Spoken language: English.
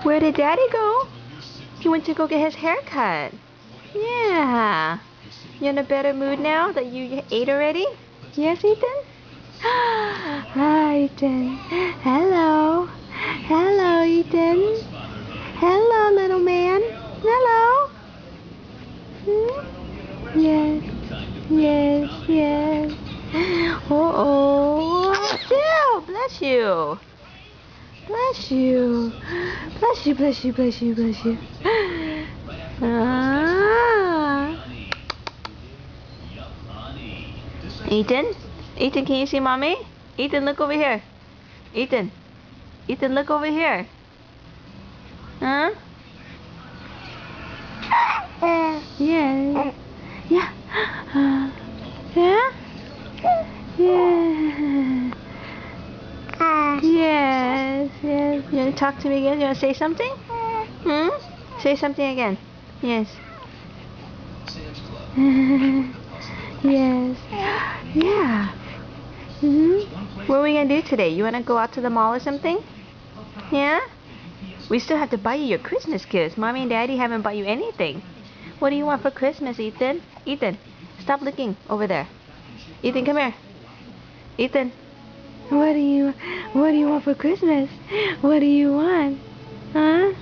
Where did Daddy go? He went to go get his hair cut. Yeah. You in a better mood now that you ate already? Yes, Ethan? Hi, Ethan. Hello. Hello, Ethan. Hello, little man. Hello. Hmm? Yes. Yes, yes. Oh, chill. Bless you. Bless you. Bless you, bless you, bless you, bless you. Ah. Ethan? Ethan, can you see mommy? Ethan, look over here. Ethan. Ethan, look over here. Huh? Yes. Yeah. Yeah? Yeah. Yes, yes. You want to talk to me again? You want to say something? Hmm? Say something again. Yes. Yes. Yeah. What are we going to do today? You want to go out to the mall or something? Yeah? We still have to buy you your Christmas gifts. Mommy and Daddy haven't bought you anything. What do you want for Christmas, Ethan? Ethan, stop looking over there. Ethan, come here. Ethan, what do you want for Christmas? What do you want? Huh?